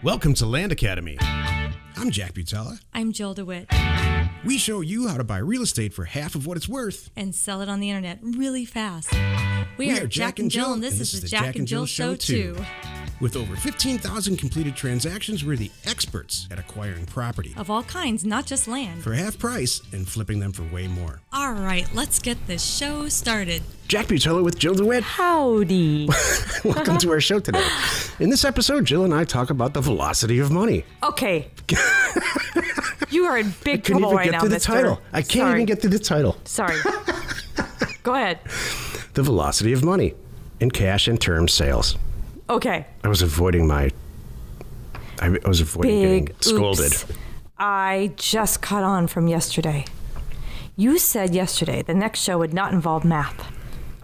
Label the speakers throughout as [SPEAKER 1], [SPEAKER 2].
[SPEAKER 1] Welcome to Land Academy. I'm Jack Butala.
[SPEAKER 2] I'm Jill DeWitt.
[SPEAKER 1] We show you how to buy real estate for half of what it's worth.
[SPEAKER 2] And sell it on the internet really fast.
[SPEAKER 1] We are Jack and Jill,
[SPEAKER 2] and this is the Jack and Jill Show too.
[SPEAKER 1] With over 15,000 completed transactions, we're the experts at acquiring property.
[SPEAKER 2] Of all kinds, not just land.
[SPEAKER 1] For half price and flipping them for way more.
[SPEAKER 2] All right, let's get this show started.
[SPEAKER 1] Jack Butala with Jill DeWitt.
[SPEAKER 2] Howdy.
[SPEAKER 1] Welcome to our show today. In this episode, Jill and I talk about the velocity of money.
[SPEAKER 2] Okay. You are in big trouble right now,
[SPEAKER 1] mister. I can't even get through the title.
[SPEAKER 2] Sorry. Go ahead.
[SPEAKER 1] The velocity of money in cash and term sales.
[SPEAKER 2] Okay.
[SPEAKER 1] I was avoiding getting scolded.
[SPEAKER 2] Oops. I just caught on from yesterday. You said yesterday the next show would not involve math.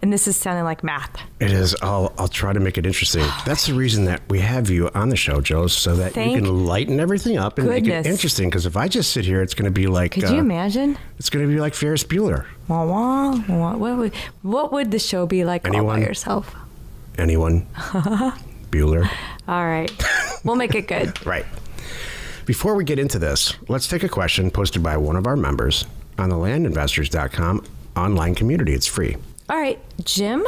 [SPEAKER 2] And this is sounding like math.
[SPEAKER 1] It is. I'll try to make it interesting. That's the reason that we have you on the show, Joe, so that you can lighten everything up and make it interesting. Because if I just sit here, it's going to be like...
[SPEAKER 2] Could you imagine?
[SPEAKER 1] It's going to be like Ferris Bueller.
[SPEAKER 2] Wah, wah, wah. What would the show be like all by yourself?
[SPEAKER 1] Anyone? Bueller.
[SPEAKER 2] All right. We'll make it good.
[SPEAKER 1] Right. Before we get into this, let's take a question posted by one of our members on the LandInvestors.com online community. It's free.
[SPEAKER 2] All right. Jim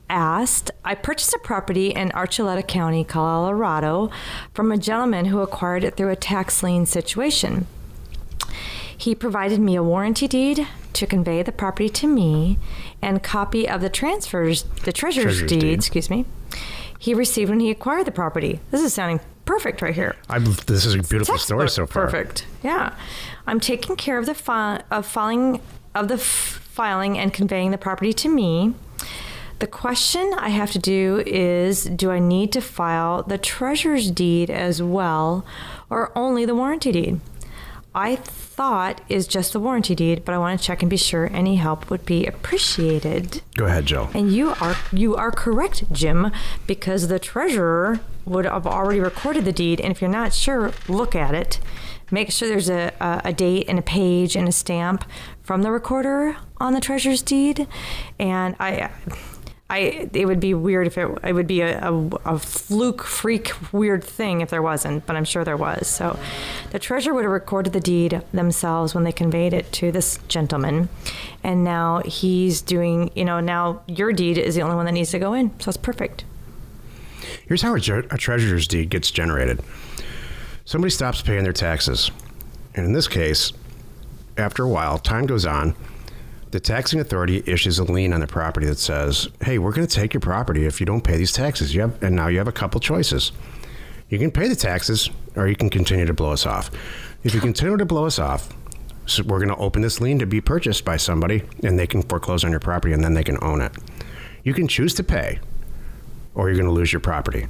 [SPEAKER 2] asked, I purchased a property in Archuleta County, Colorado, from a gentleman who acquired it through a tax lien situation. He provided me a warranty deed to convey the property to me and copy of the treasurer's deed, he received when he acquired the property. This is sounding perfect right here.
[SPEAKER 1] This is a beautiful story so far.
[SPEAKER 2] Perfect. Yeah. I'm taking care of the filing and conveying the property to me. The question I have to do is, do I need to file the treasurer's deed as well, or only the warranty deed? I thought is just the warranty deed, but I want to check and be sure any help would be appreciated.
[SPEAKER 1] Go ahead, Joe.
[SPEAKER 2] And you are correct, Jim, because the treasurer would have already recorded the deed, and if you're not sure, look at it. Make sure there's a date and a page and a stamp from the recorder on the treasurer's deed. And it would be weird if it would be a fluke, freak, weird thing if there wasn't, but I'm sure there was. So the treasurer would have recorded the deed themselves when they conveyed it to this gentleman. And now he's doing, now your deed is the only one that needs to go in. So it's perfect.
[SPEAKER 1] Here's how a treasurer's deed gets generated. Somebody stops paying their taxes. And in this case, after a while, time goes on, the taxing authority issues a lien on the property that says, hey, we're going to take your property if you don't pay these taxes. And now you have a couple choices. You can pay the taxes, or you can continue to blow us off. If you continue to blow us off, so we're going to open this lien to be purchased by somebody, and they can foreclose on your property, and then they can own it. You can choose to pay, or you're going to lose your property.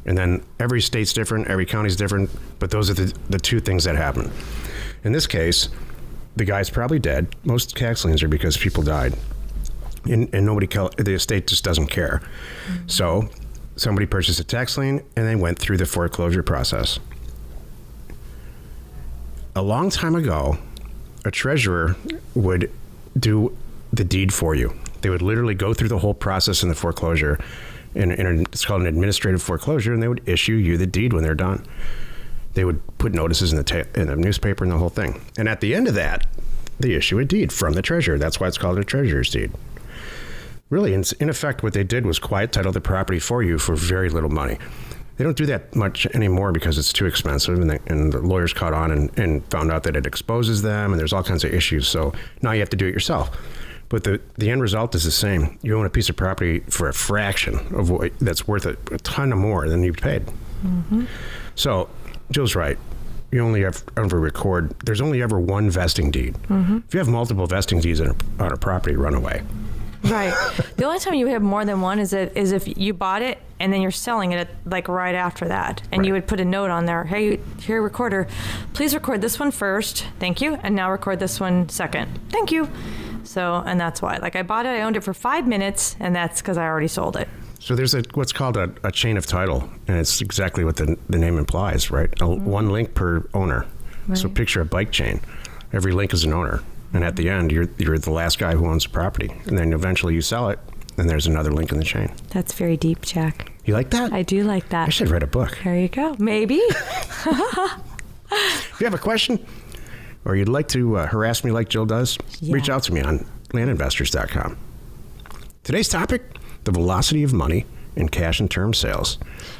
[SPEAKER 1] And then every state's different, every county's different, but those are the two things that happen. In this case, the guy's probably dead. Most tax liens are because people died. And the estate just doesn't care. Mm-hmm. So somebody purchased a tax lien and they went through the foreclosure process. A long time ago, a treasurer would do the deed for you. They would literally go through the whole process in the foreclosure. It's called an administrative foreclosure, and they would issue you the deed when they're done. They would put notices in the newspaper and the whole thing. And at the end of that, they issue a deed from the treasurer. That's why it's called a treasurer's deed. Really, in effect, what they did was quiet title the property for you for very little money. They don't do that much anymore because it's too expensive, and the lawyers caught on and found out that it exposes them, and there's all kinds of issues. So now you have to do it yourself. But the end result is the same. You own a piece of property for a fraction of what that's worth a ton more than you paid. Mm-hmm. So Jill's right. You only ever record. There's only ever one vesting deed. Mm-hmm. If you have multiple vesting deeds on a property, run away.
[SPEAKER 2] Right. The only time you have more than one is if you bought it and then you're selling it right after that, and right. You would put a note on there. Hey, here, recorder, please record this one first. Thank you. And now record this one second. Thank you. So, and that's why. I bought it, I owned it for 5 minutes, and that's because I already sold it.
[SPEAKER 1] So there's what's called a chain of title, and it's exactly what the name implies, right? One link per owner. Right. So picture a bike chain. Every link is an owner. And at the end, you're the last guy who owns the property. And then eventually you sell it, and there's another link in the chain.
[SPEAKER 2] That's very deep, Jack.
[SPEAKER 1] You like that?
[SPEAKER 2] I do like that.
[SPEAKER 1] I should write a book.
[SPEAKER 2] There you go. Maybe.
[SPEAKER 1] If you have a question or you'd like to harass me like Jill does, reach out to me on LandInvestors.com. Today's topic, the velocity of money in cash and term sales.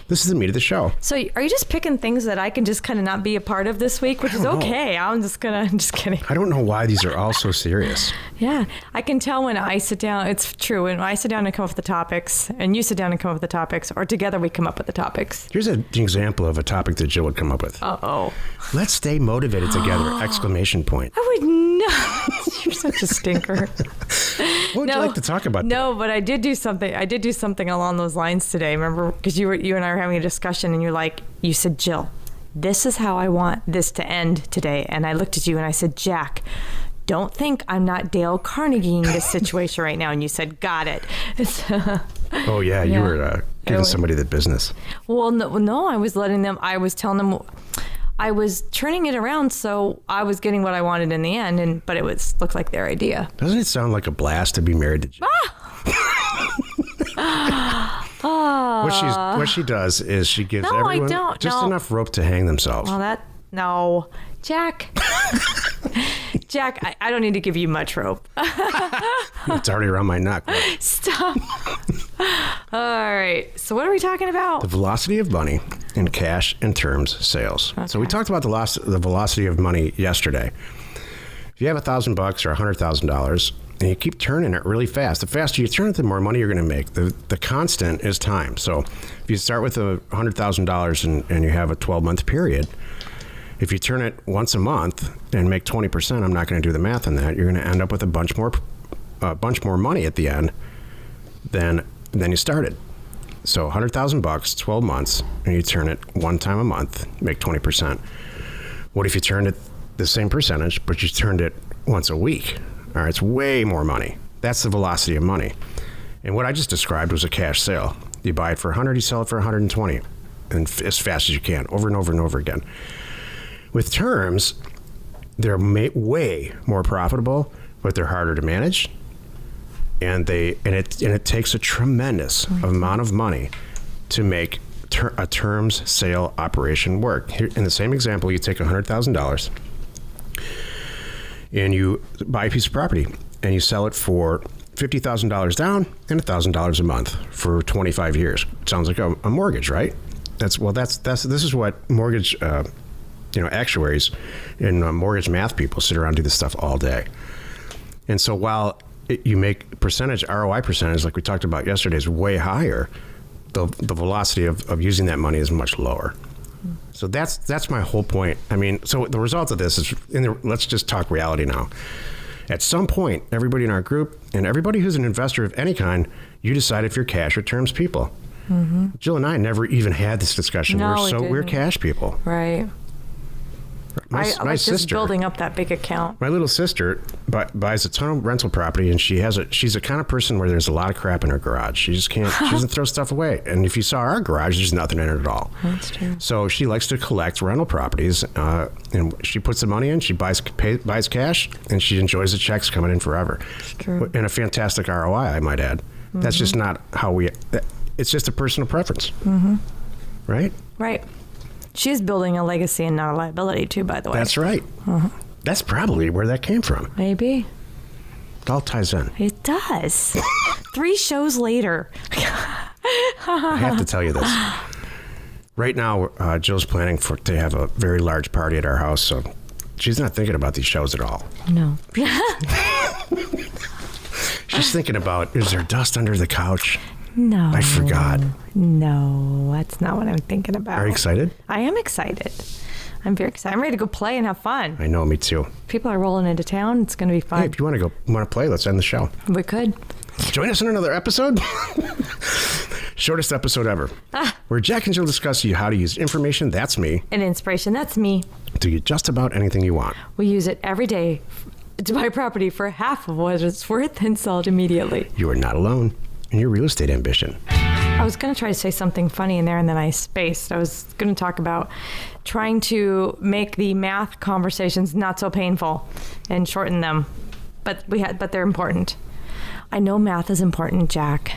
[SPEAKER 1] This is the meat of the show.
[SPEAKER 2] So are you just picking things that I can just kind of not be a part of this week, which is okay. I'm just kidding.
[SPEAKER 1] I don't know why these are all so serious.
[SPEAKER 2] Yeah, I can tell when I sit down. It's true. When I sit down and come up with the topics, and you sit down and come up with the topics, or together we come up with the topics.
[SPEAKER 1] Here's an example of a topic that Jill would come up with.
[SPEAKER 2] Uh-oh.
[SPEAKER 1] Let's stay motivated together! Exclamation point.
[SPEAKER 2] I would not. You're such a stinker.
[SPEAKER 1] What would you like to talk about?
[SPEAKER 2] No, but I did do something. I did do something along those lines today. Remember, because you and I were having a discussion, and you said, Jill, this is how I want this to end today. And I looked at you and I said, Jack, don't think I'm not Dale Carnegieing this situation right now. And you said, got it.
[SPEAKER 1] Oh yeah, you were giving somebody the business.
[SPEAKER 2] Well, no, I was letting them. I was telling them. I was turning it around, so I was getting what I wanted in the end, but it looked like their idea.
[SPEAKER 1] Doesn't it sound like a blast to be married to Jill? What she does is she gives everyone just enough rope to hang themselves.
[SPEAKER 2] Well, Jack. Jack, I don't need to give you much rope.
[SPEAKER 1] It's already around my neck.
[SPEAKER 2] Stop. All right. So what are we talking about?
[SPEAKER 1] The velocity of money in cash and terms sales. Okay. So we talked about the velocity of money yesterday. If you have $1,000 or $100,000 and you keep turning it really fast, the faster you turn it, the more money you're going to make. The constant is time. So if you start with $100,000 and you have a 12-month period, if you turn it once a month and make 20%, I'm not going to do the math on that. You're going to end up with a bunch more money at the end than you started. So $100,000, 12 months, and you turn it one time a month, make 20%. What if you turned it the same percentage, but you turned it once a week? All right, it's way more money. That's the velocity of money. And what I just described was a cash sale. You buy it for 100, you sell it for 120, and as fast as you can, over and over and over again. With terms, they're way more profitable, but they're harder to manage, and it takes a tremendous amount of money to make a terms sale operation work. Here, in the same example, you take $100,000 and you buy a piece of property and you sell it for $50,000 down and $1,000 a month for 25 years. Sounds like a mortgage, right? This is what mortgage actuaries and mortgage math people sit around and do this stuff all day. And so while you make ROI percentage, like we talked about yesterday, is way higher, the velocity of using that money is much lower. So that's my whole point. I mean, so the result of this is, let's just talk reality now. At some point, everybody in our group and everybody who's an investor of any kind, you decide if you're cash or terms people. Mm-hmm. Jill and I never even had this discussion. We're cash people.
[SPEAKER 2] Right.
[SPEAKER 1] My
[SPEAKER 2] sister, just building up that big account.
[SPEAKER 1] My little sister buys a ton of rental property, and she's the kind of person where there's a lot of crap in her garage. She doesn't throw stuff away. And if you saw our garage, there's nothing in it at all.
[SPEAKER 2] That's true.
[SPEAKER 1] So she likes to collect rental properties, and she puts the money in, she buys cash, and she enjoys the checks coming in forever.
[SPEAKER 2] That's true.
[SPEAKER 1] And a fantastic ROI, I might add. Mm-hmm. That's just not how it's just a personal preference. Mm-hmm. Right?
[SPEAKER 2] Right. She's building a legacy and not a liability, too, by the way.
[SPEAKER 1] That's right. Uh-huh. That's probably where that came from.
[SPEAKER 2] Maybe.
[SPEAKER 1] It all ties in.
[SPEAKER 2] It does. 3 shows later.
[SPEAKER 1] I have to tell you this. Right now, Jill's planning to have a very large party at our house, so she's not thinking about these shows at all.
[SPEAKER 2] No.
[SPEAKER 1] She's thinking about, is there dust under the couch?
[SPEAKER 2] No.
[SPEAKER 1] I forgot.
[SPEAKER 2] No, that's not what I'm thinking about.
[SPEAKER 1] Are you excited?
[SPEAKER 2] I am excited. I'm very excited. I'm ready to go play and have fun.
[SPEAKER 1] I know, me too.
[SPEAKER 2] People are rolling into town. It's going to be fun.
[SPEAKER 1] Hey, if you want to play, let's end the show.
[SPEAKER 2] We could.
[SPEAKER 1] Join us in another episode. Shortest episode ever. Where Jack and Jill discuss how to use information, that's me.
[SPEAKER 2] And inspiration, that's me.
[SPEAKER 1] To get just about anything you want.
[SPEAKER 2] We use it every day to buy property for half of what it's worth and sell it immediately.
[SPEAKER 1] You are not alone in your real estate ambition.
[SPEAKER 2] I was going to try to say something funny in there, and then I spaced. I was going to talk about trying to make the math conversations not so painful and shorten them, but they're important. I know math is important, Jack.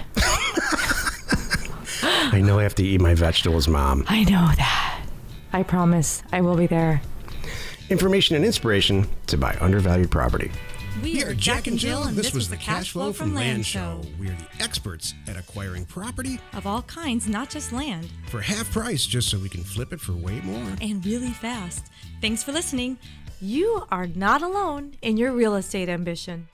[SPEAKER 1] I know I have to eat my vegetables, Mom.
[SPEAKER 2] I know that. I promise I will be there.
[SPEAKER 1] Information and inspiration to buy undervalued property.
[SPEAKER 3] We are Jack and Jill, and this was the Cash Flow from Land Show. We are the experts at acquiring property
[SPEAKER 4] of all kinds, not just land,
[SPEAKER 3] for half price, just so we can flip it for way more.
[SPEAKER 4] And really fast. Thanks for listening.
[SPEAKER 2] You are not alone in your real estate ambition.